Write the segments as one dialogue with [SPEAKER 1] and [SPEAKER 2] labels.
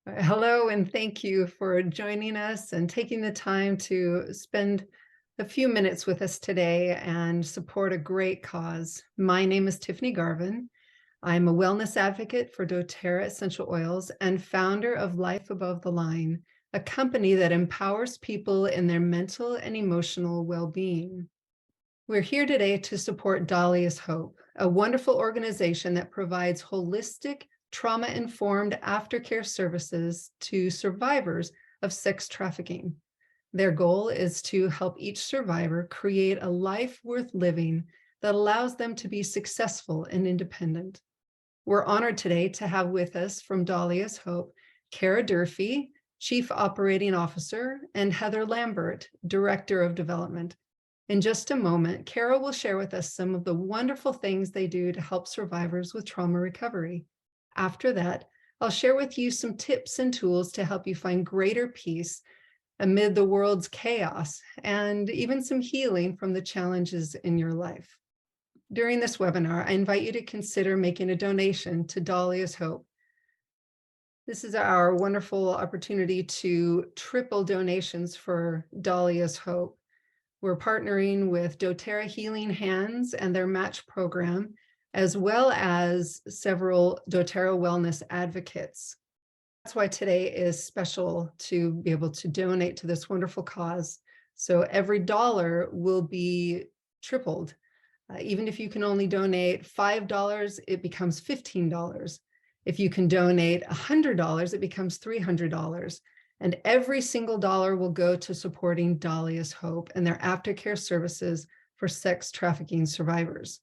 [SPEAKER 1] Hello, and thank you for joining us and taking the time to spend a few minutes with us today and support a great cause. My name is Tiffany Garvin. I'm a wellness advocate for dōTERRA essential oils and founder of Life Above the Line, a company that empowers people in their mental and emotional well-being. We're here today to support Dahlia's Hope, a wonderful organization that provides holistic, trauma-informed aftercare services to survivors of sex trafficking. Their goal is to help each survivor create a life worth living that allows them to be successful and independent. We're honored today to have with us from Dahlia's Hope, Cara Durfee, Chief Operating Officer, and Heather Lambert, Director of Development. In just a moment, Cara will share with us some of the wonderful things they do to help survivors with trauma recovery. After that, I'll share with you some tips and tools to help you find greater peace amid the world's chaos and even some healing from the challenges in your life. During this webinar, I invite you to consider making a donation to Dahlia's Hope. This is our wonderful opportunity to triple donations for Dahlia's Hope. We're partnering with dōTERRA Healing Hands and their match program, as well as several dōTERRA wellness advocates. That's why today is special to be able to donate to this wonderful cause. So every dollar will be tripled. Even if you can only donate $5, it becomes $15. If you can donate $100, it becomes $300. And every single dollar will go to supporting Dahlia's Hope and their aftercare services for sex trafficking survivors.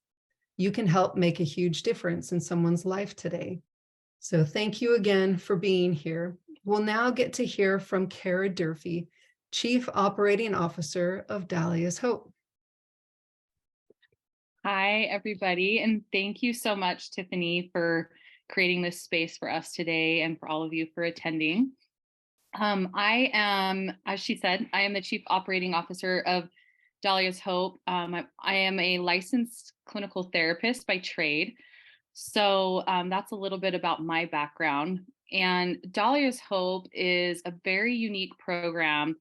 [SPEAKER 1] You can help make a huge difference in someone's life today. So thank you again for being here. We'll now get to hear from Cara Durfee, Chief Operating Officer of Dahlia's Hope.
[SPEAKER 2] Hi, everybody, and thank you so much, Tiffany, for creating this space for us today and for all of you for attending. I am, as she said, I am the Chief Operating Officer of Dahlia's Hope. I am a licensed clinical therapist by trade. So that's a little bit about my background. And Dahlia's Hope is a very unique program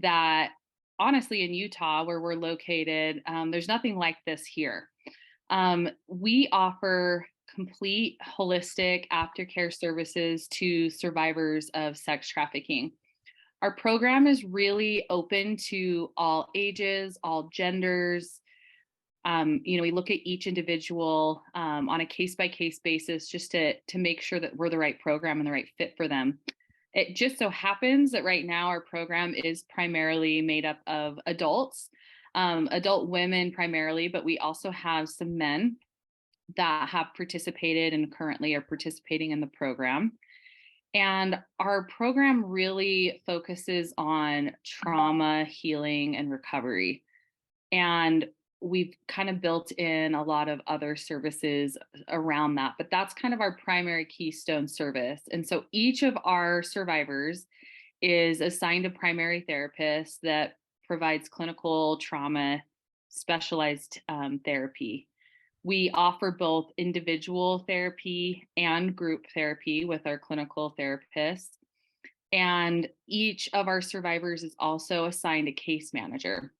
[SPEAKER 2] that honestly in Utah, where we're located, there's nothing like this here. We offer complete holistic aftercare services to survivors of sex trafficking. Our program is really open to all ages, all genders. We look at each individual on a case-by-case basis just to make sure that we're the right program and the right fit for them. It just so happens that right now our program is primarily made up of adults, adult women primarily, but we also have some men that have participated and currently are participating in the program. And our program really focuses on trauma, healing, and recovery. And we've kind of built in a lot of other services around that, but that's kind of our primary keystone service. And so each of our survivors is assigned a primary therapist that provides clinical trauma specialized therapy. We offer both individual therapy and group therapy with our clinical therapists. And each of our survivors is also assigned a case manager.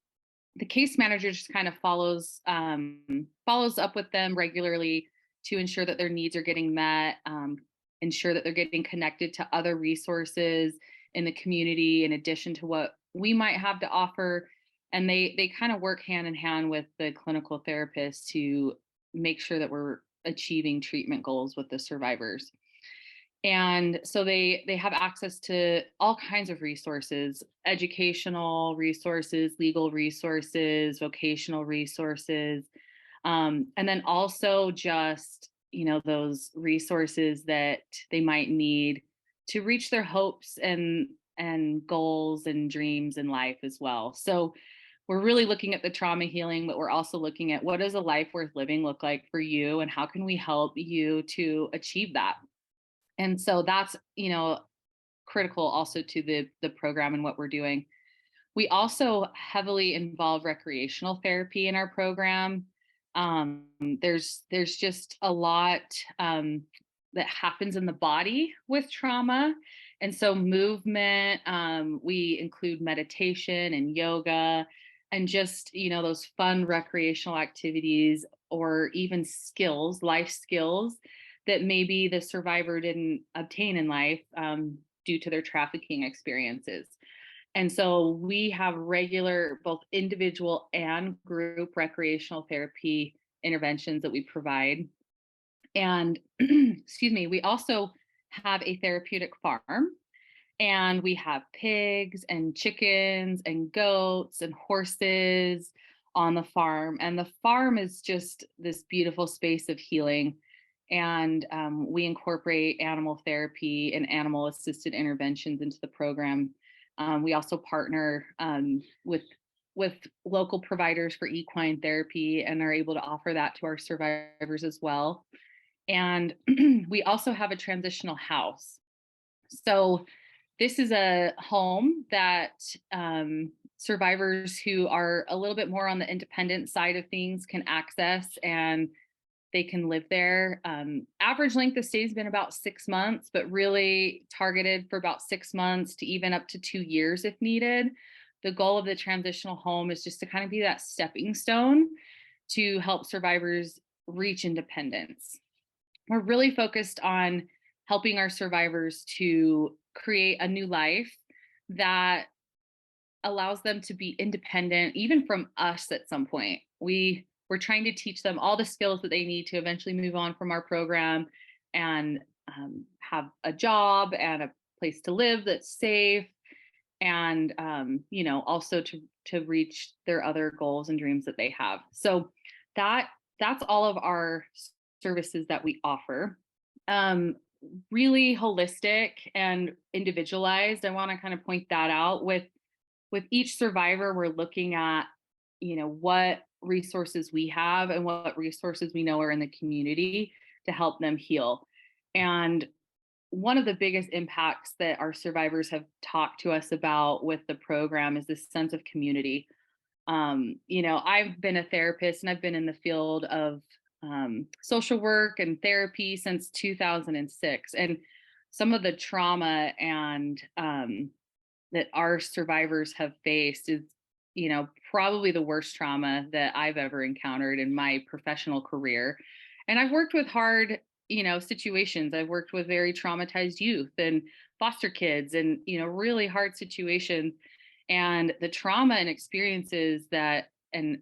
[SPEAKER 2] The case manager just kind of follows up with them regularly to ensure that their needs are getting met, ensure that they're getting connected to other resources in the community in addition to what we might have to offer. And they kind of work hand in hand with the clinical therapists to make sure that we're achieving treatment goals with the survivors. And so they have access to all kinds of resources, educational resources, legal resources, vocational resources, and then also just, those resources that they might need to reach their hopes and goals and dreams in life as well. So we're really looking at the trauma healing, but we're also looking at what does a life worth living look like for you and how can we help you to achieve that? And so that's, critical also to the program and what we're doing. We also heavily involve recreational therapy in our program. There's just a lot that happens in the body with trauma. And so movement, we include meditation and yoga and just, those fun recreational activities or even skills, life skills that maybe the survivor didn't obtain in life due to their trafficking experiences. And so we have regular, both individual and group recreational therapy interventions that we provide. And excuse me, we also have a therapeutic farm, and we have pigs and chickens and goats and horses on the farm. And the farm is just this beautiful space of healing. And we incorporate animal therapy and animal assisted interventions into the program. We also partner with local providers for equine therapy and are able to offer that to our survivors as well. And we also have a transitional house. So this is a home that survivors who are a little bit more on the independent side of things can access, and they can live there. Average length of stay has been about 6 months, but really targeted for about 6 months to even up to 2 years if needed. The goal of the transitional home is just to kind of be that stepping stone to help survivors reach independence. We're really focused on helping our survivors to create a new life that allows them to be independent, even from us at some point. We're trying to teach them all the skills that they need to eventually move on from our program and have a job and a place to live that's safe, and also to reach their other goals and dreams that they have. So that's all of our services that we offer. Really holistic and individualized. I want to kind of point that out. With each survivor, we're looking at, what resources we have and what resources we know are in the community to help them heal. And one of the biggest impacts that our survivors have talked to us about with the program is this sense of community. I've been a therapist and I've been in the field of social work and therapy since 2006. And some of the trauma and that our survivors have faced is, probably the worst trauma that I've ever encountered in my professional career. And I've worked with hard, situations. I've worked with very traumatized youth and foster kids and, really hard situations. And the trauma and experiences that, and,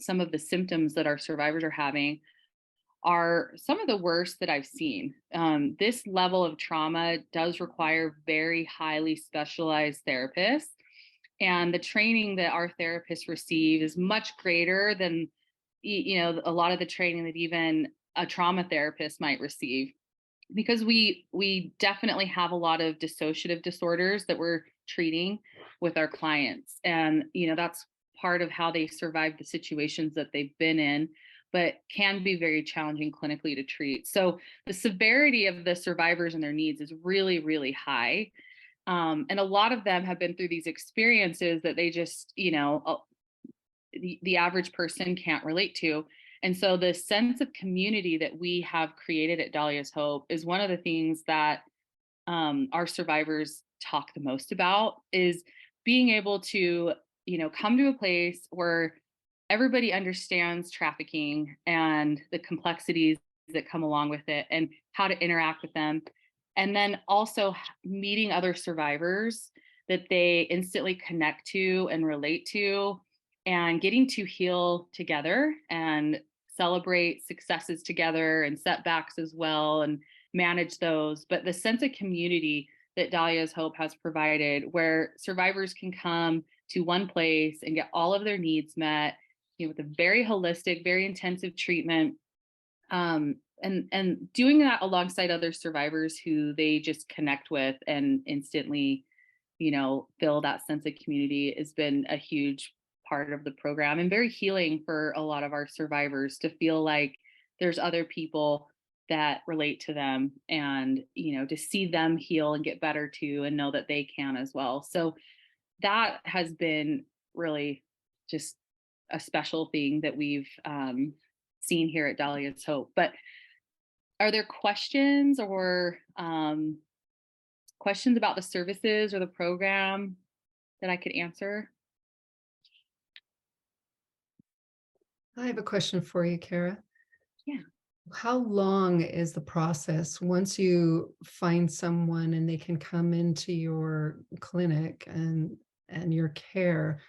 [SPEAKER 2] some of the symptoms that our survivors are having are some of the worst that I've seen. This level of trauma does require very highly specialized therapists. And the training that our therapists receive is much greater than, a lot of the training that even a trauma therapist might receive. Because we definitely have a lot of dissociative disorders that we're treating with our clients. And, that's part of how they survive the situations that they've been in, but can be very challenging clinically to treat. So the severity of the survivors and their needs is really, really high. And a lot of them have been through these experiences that they just, the average person can't relate to. And so the sense of community that we have created at Dahlia's Hope is one of the things that our survivors talk the most about, is being able to, come to a place where everybody understands trafficking and the complexities that come along with it and how to interact with them. And then also meeting other survivors that they instantly connect to and relate to, and getting to heal together and celebrate successes together and setbacks as well and manage those. But the sense of community that Dahlia's Hope has provided, where survivors can come to one place and get all of their needs met, with a very holistic, very intensive treatment, and doing that alongside other survivors who they just connect with and instantly, feel that sense of community, has been a huge part of the program and very healing for a lot of our survivors to feel like there's other people that relate to them, and to see them heal and get better too, and know that they can as well. So that has been really just a special thing that we've seen here at Dahlia's Hope. But Are there questions or questions about the services or the program that I could answer?
[SPEAKER 1] I have a question for you, Cara.
[SPEAKER 2] Yeah.
[SPEAKER 1] How long is the process once you find someone and they can come into your clinic and your care?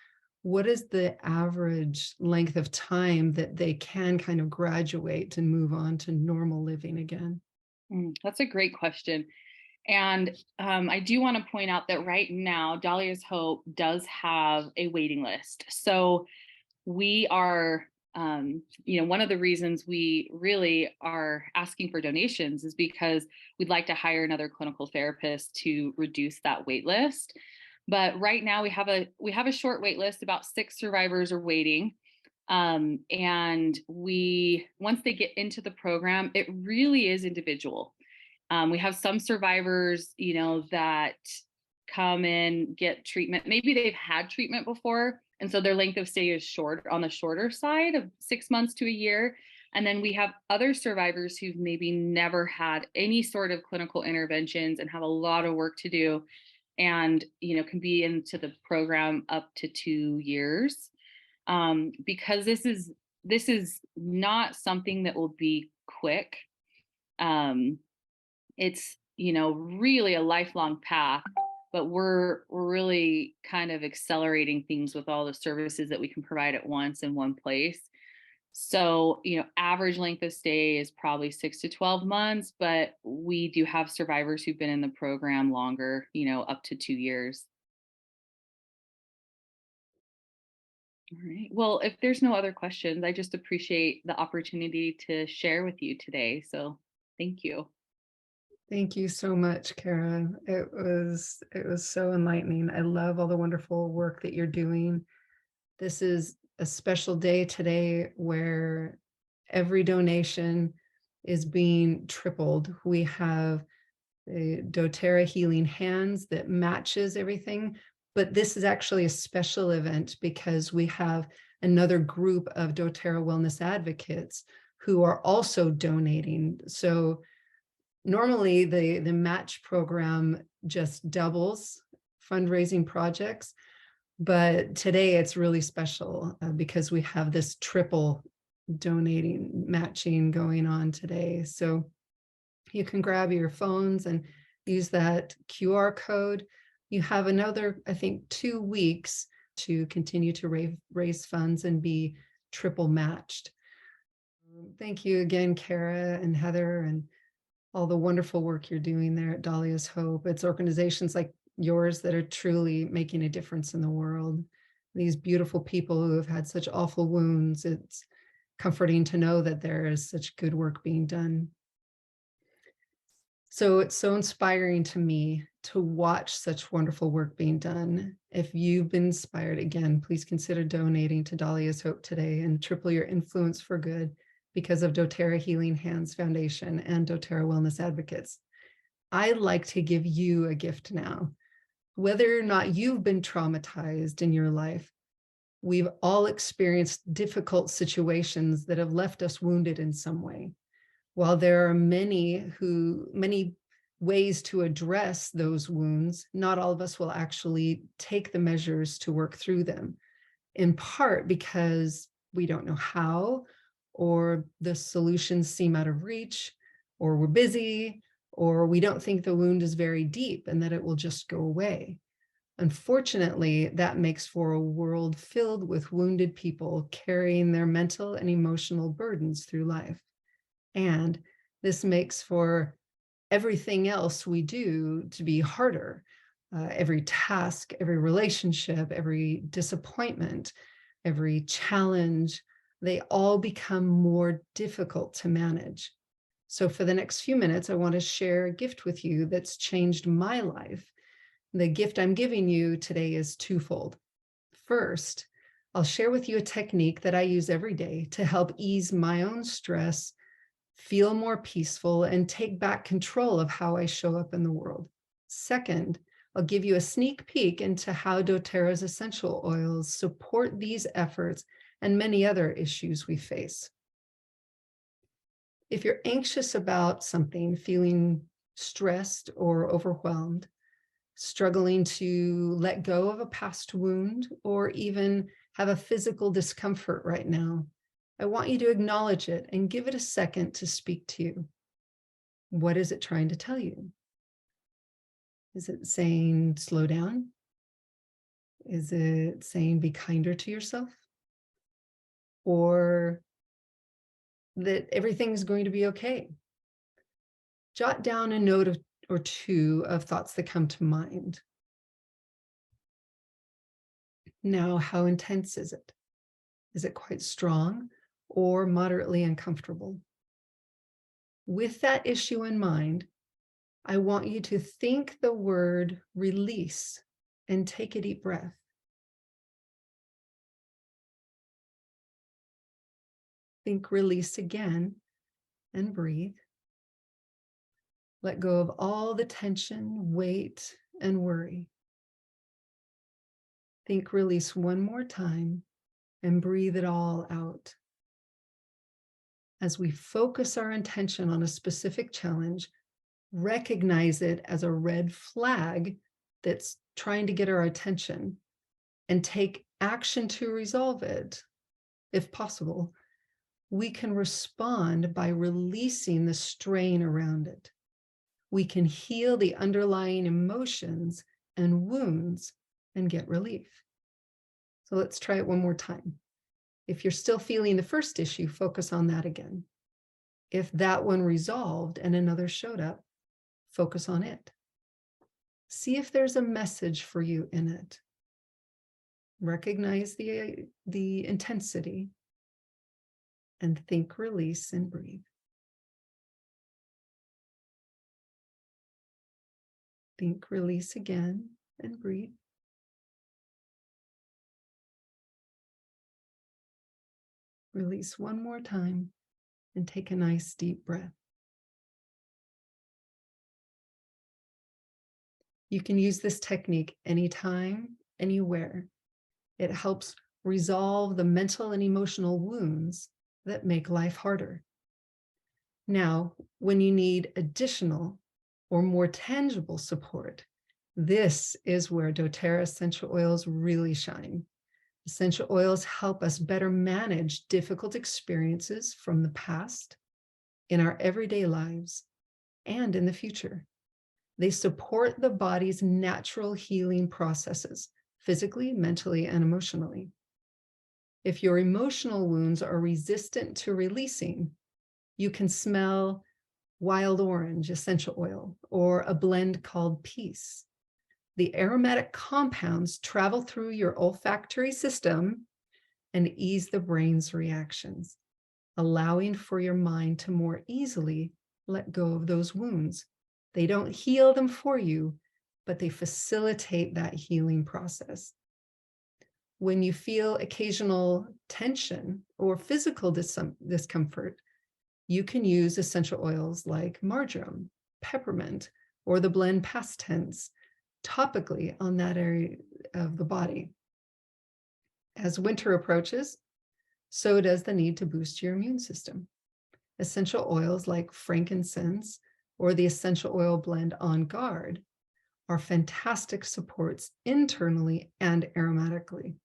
[SPEAKER 1] What is the average length of time that they can kind of graduate and move on to normal living again?
[SPEAKER 2] That's a great question. And I do want to point out that right now, Dahlia's Hope does have a waiting list. So we are, one of the reasons we really are asking for donations is because we'd like to hire another clinical therapist to reduce that wait list. But right now we have a short wait list. About 6 survivors are waiting. And we once they get into the program, it really is individual. We have some survivors, that come in, get treatment. Maybe they've had treatment before, and so their length of stay is short, on the shorter side of 6 months to a year. And then we have other survivors who've maybe never had any sort of clinical interventions and have a lot of work to do, and can be into the program up to 2 years. Because this is not something that will be quick. Um, it's really a lifelong path, but we're really kind of accelerating things with all the services that we can provide at once in one place. So average length of stay is probably 6 to 12 months, but we do have survivors who've been in the program longer, up to 2 years. All right, well, if there's no other questions, I just appreciate the opportunity to share with you today, so thank you.
[SPEAKER 1] Thank you so much, Cara. It was so enlightening. I love all the wonderful work that you're doing. This is a special day today where every donation is being tripled. We have the dōTERRA Healing Hands that matches everything, but this is actually a special event because we have another group of dōTERRA wellness advocates who are also donating. So normally the match program just doubles fundraising projects, but today it's really special because we have this triple donating matching going on today. So you can grab your phones and use that QR code. You have another, I think, 2 weeks to continue to raise funds and be triple matched. Thank you again, Cara and Heather, and all the wonderful work you're doing there at Dahlia's Hope. It's organizations like yours that are truly making a difference in the world. These beautiful people who have had such awful wounds, it's comforting to know that there is such good work being done. So it's so inspiring to me to watch such wonderful work being done. If you've been inspired, again, please consider donating to Dahlia's Hope today and triple your influence for good because of dōTERRA Healing Hands Foundation and dōTERRA Wellness Advocates. I'd like to give you a gift now. Whether or not you've been traumatized in your life, we've all experienced difficult situations that have left us wounded in some way. While there are many ways to address those wounds, not all of us will actually take the measures to work through them, in part because we don't know how, or the solutions seem out of reach, or we're busy, or we don't think the wound is very deep and that it will just go away. Unfortunately, that makes for a world filled with wounded people carrying their mental and emotional burdens through life. And this makes for everything else we do to be harder. Every task, every relationship, every disappointment, every challenge, they all become more difficult to manage. So for the next few minutes, I want to share a gift with you that's changed my life. The gift I'm giving you today is twofold. First, I'll share with you a technique that I use every day to help ease my own stress, feel more peaceful, and take back control of how I show up in the world. Second, I'll give you a sneak peek into how dōTERRA's essential oils support these efforts and many other issues we face. If you're anxious about something, feeling stressed or overwhelmed, struggling to let go of a past wound, or even have a physical discomfort right now, I want you to acknowledge it and give it a second to speak to you. What is it trying to tell you? Is it saying slow down? Is it saying be kinder to yourself? Or that everything's going to be okay? Jot down a note or two of thoughts that come to mind. Now, how intense is it? Is it quite strong or moderately uncomfortable? With that issue in mind, I want you to think the word release and take a deep breath. Think release again and breathe. Let go of all the tension, weight, and worry. Think release one more time and breathe it all out. As we focus our intention on a specific challenge, recognize it as a red flag that's trying to get our attention and take action to resolve it. If possible, we can respond by releasing the strain around it. We can heal the underlying emotions and wounds and get relief. So let's try it one more time. If you're still feeling the first issue, focus on that again. If that one resolved and another showed up, focus on it. See if there's a message for you in it. Recognize the intensity and think release and breathe. Think release again and breathe. Release one more time and take a nice deep breath. You can use this technique anytime, anywhere. It helps resolve the mental and emotional wounds that make life harder. Now, when you need additional or more tangible support, this is where dōTERRA essential oils really shine. Essential oils help us better manage difficult experiences from the past, in our everyday lives, and in the future. They support the body's natural healing processes, physically, mentally, and emotionally. If your emotional wounds are resistant to releasing, you can smell wild orange essential oil or a blend called peace. The aromatic compounds travel through your olfactory system and ease the brain's reactions, allowing for your mind to more easily let go of those wounds. They don't heal them for you, but they facilitate that healing process. When you feel occasional tension or physical discomfort, you can use essential oils like marjoram, peppermint, or the blend past tense topically on that area of the body. As winter approaches, so does the need to boost your immune system. Essential oils like frankincense or the essential oil blend On Guard are fantastic supports internally and aromatically.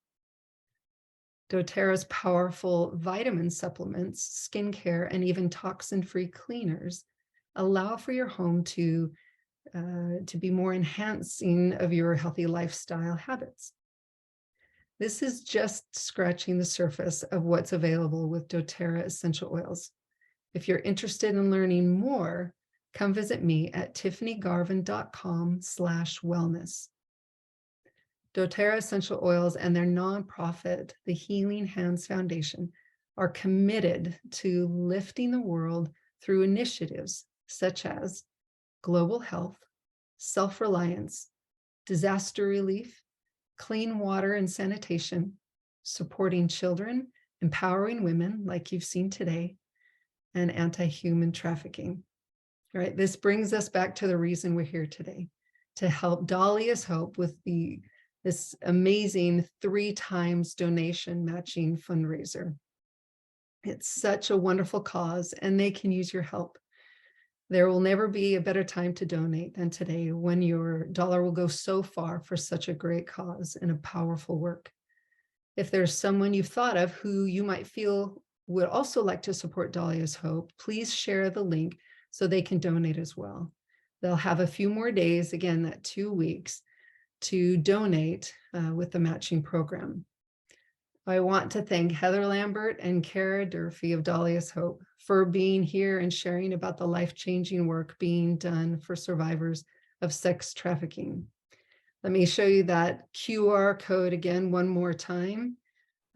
[SPEAKER 1] dōTERRA's powerful vitamin supplements, skincare, and even toxin-free cleaners allow for your home to be more enhancing of your healthy lifestyle habits. This is just scratching the surface of what's available with dōTERRA essential oils. If you're interested in learning more, come visit me at tiffanygarvin.com/wellness. dōTERRA essential oils and their nonprofit, the Healing Hands Foundation, are committed to lifting the world through initiatives such as global health, self-reliance, disaster relief, clean water and sanitation, supporting children, empowering women like you've seen today, and anti-human trafficking. Right? This brings us back to the reason we're here today, to help Dahlia's Hope with this amazing 3 times donation matching fundraiser. It's such a wonderful cause, and they can use your help. There will never be a better time to donate than today, when your dollar will go so far for such a great cause and a powerful work. If there's someone you've thought of who you might feel would also like to support Dahlia's Hope, please share the link so they can donate as well. They'll have a few more days, again, that 2 weeks, to donate with the matching program. I want to thank Heather Lambert and Cara Durfee of Dahlia's Hope for being here and sharing about the life-changing work being done for survivors of sex trafficking. Let me show you that QR code again one more time.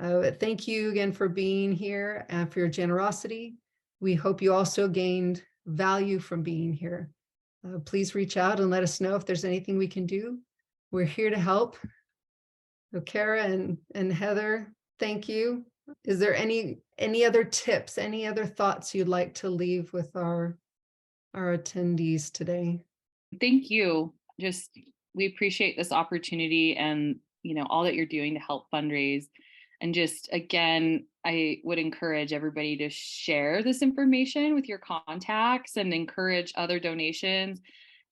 [SPEAKER 1] Thank you again for being here and for your generosity. We hope you also gained value from being here. Please reach out and let us know if there's anything we can do. We're here to help. So Cara and Heather, thank you. Is there any other tips, any other thoughts you'd like to leave with our attendees today?
[SPEAKER 2] Thank you. Just, we appreciate this opportunity and, all that you're doing to help fundraise. And just, again, I would encourage everybody to share this information with your contacts and encourage other donations.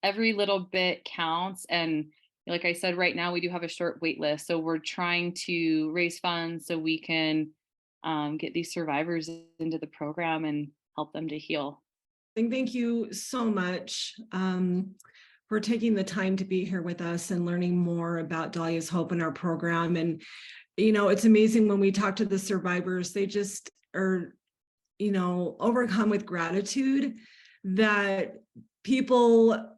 [SPEAKER 2] Every little bit counts. And like I said, right now we do have a short wait list. So we're trying to raise funds so we can get these survivors into the program and help them to heal.
[SPEAKER 3] And thank you so much for taking the time to be here with us and learning more about Dahlia's Hope and our program. And, it's amazing when we talk to the survivors, they just are, overcome with gratitude that people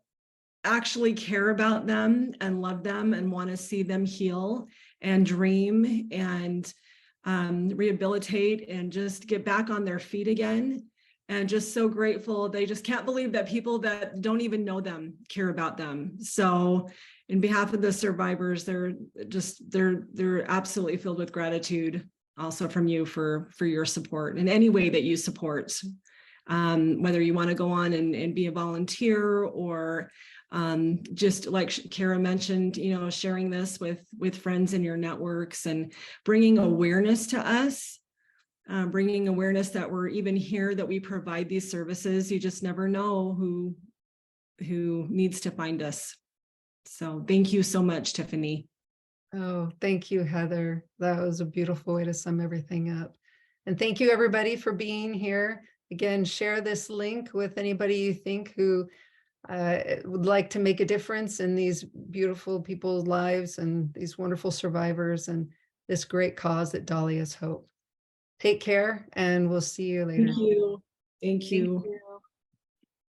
[SPEAKER 3] actually care about them and love them and want to see them heal and dream and rehabilitate and just get back on their feet again. And just so grateful. They just can't believe that people that don't even know them care about them. So in behalf of the survivors, they're absolutely filled with gratitude also from you for your support in any way that you support, whether you want to go on and be a volunteer or just like Cara mentioned, sharing this with friends in your networks and bringing awareness to us. Bringing awareness that we're even here, that we provide these services. You just never know who needs to find us. So thank you so much, Tiffany.
[SPEAKER 1] Oh, thank you, Heather. That was a beautiful way to sum everything up. And thank you, everybody, for being here. Again, share this link with anybody you think who would like to make a difference in these beautiful people's lives and these wonderful survivors and this great cause at Dahlia's Hope. Take care, and we'll see you later.
[SPEAKER 3] Thank you. Thank you.
[SPEAKER 1] Thank you.